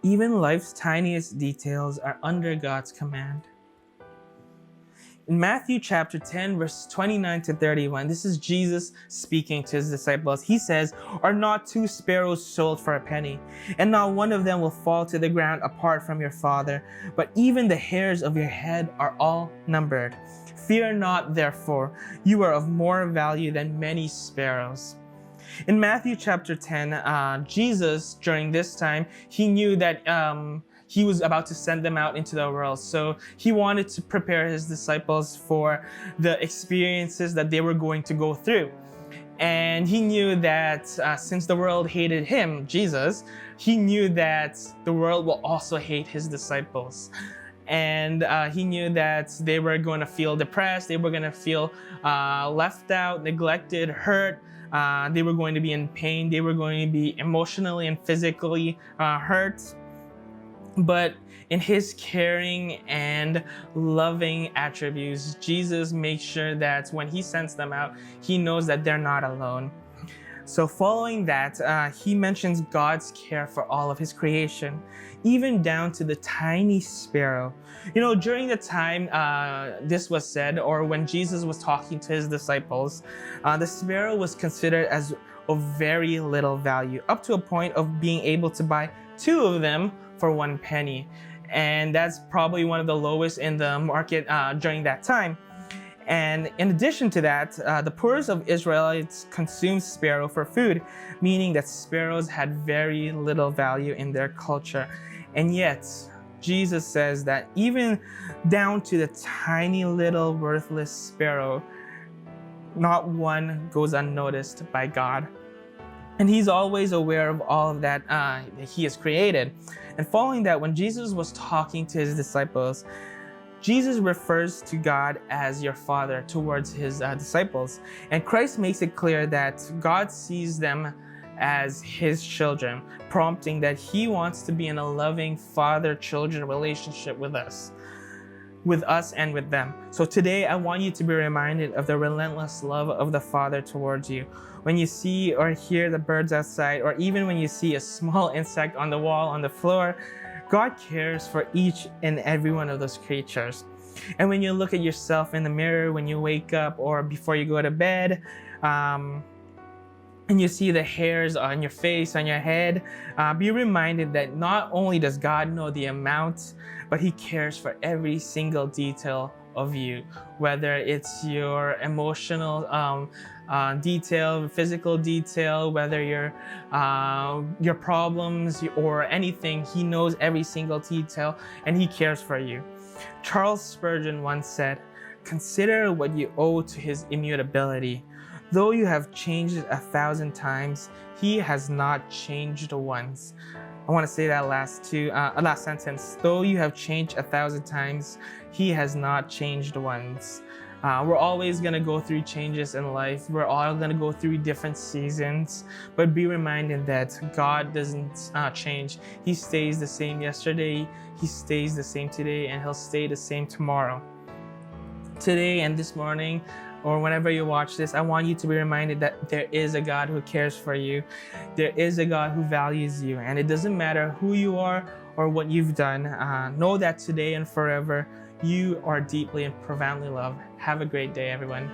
Even life's tiniest details are under God's command. In Matthew chapter 10, verse 29 to 31, this is Jesus speaking to his disciples. He says, "Are not two sparrows sold for a penny? And not one of them will fall to the ground apart from your Father. But even the hairs of your head are all numbered. Fear not, therefore, you are of more value than many sparrows." In Matthew chapter 10, Jesus, during this time, he knew that he was about to send them out into the world. So he wanted to prepare his disciples for the experiences that they were going to go through. And he knew that since the world hated him, Jesus, he knew that the world will also hate his disciples. And he knew that they were going to feel depressed, they were going to feel left out, neglected, hurt. They were going to be in pain. They were going to be emotionally and physically hurt. But in his caring and loving attributes, Jesus makes sure that when he sends them out, he knows that they're not alone. So following that, he mentions God's care for all of his creation, even down to the tiny sparrow. You know, during the time this was said, or when Jesus was talking to his disciples, the sparrow was considered as of very little value, up to a point of being able to buy two of them for 1 penny. And that's probably one of the lowest in the market during that time. And in addition to that, the poorest of Israelites consumed sparrow for food, meaning that sparrows had very little value in their culture. And yet, Jesus says that even down to the tiny little worthless sparrow, not one goes unnoticed by God. And he's always aware of all of that he has created. And following that, when Jesus was talking to his disciples, Jesus refers to God as your Father towards his disciples. And Christ makes it clear that God sees them as his children, prompting that he wants to be in a loving father-children relationship with us and with them. So today, I want you to be reminded of the relentless love of the Father towards you. When you see or hear the birds outside, or even when you see a small insect on the wall, on the floor, God cares for each and every one of those creatures. And when you look at yourself in the mirror, when you wake up or before you go to bed, and you see the hairs on your face, on your head, be reminded that not only does God know the amount, but he cares for every single detail of you, whether it's your emotional detail, physical detail, whether your problems or anything. He knows every single detail and he cares for you. Charles Spurgeon once said, "Consider what you owe to his immutability. Though you have changed 1,000 times, he has not changed once." I want to say that last sentence. Though you have changed 1,000 times, he has not changed once. We're always going to go through changes in life. We're all going to go through different seasons. But be reminded that God doesn't change. He stays the same yesterday, he stays the same today, and he'll stay the same tomorrow. Today and this morning, or whenever you watch this, I want you to be reminded that there is a God who cares for you. There is a God who values you. And it doesn't matter who you are or what you've done. Know that today and forever, you are deeply and profoundly loved. Have a great day, everyone.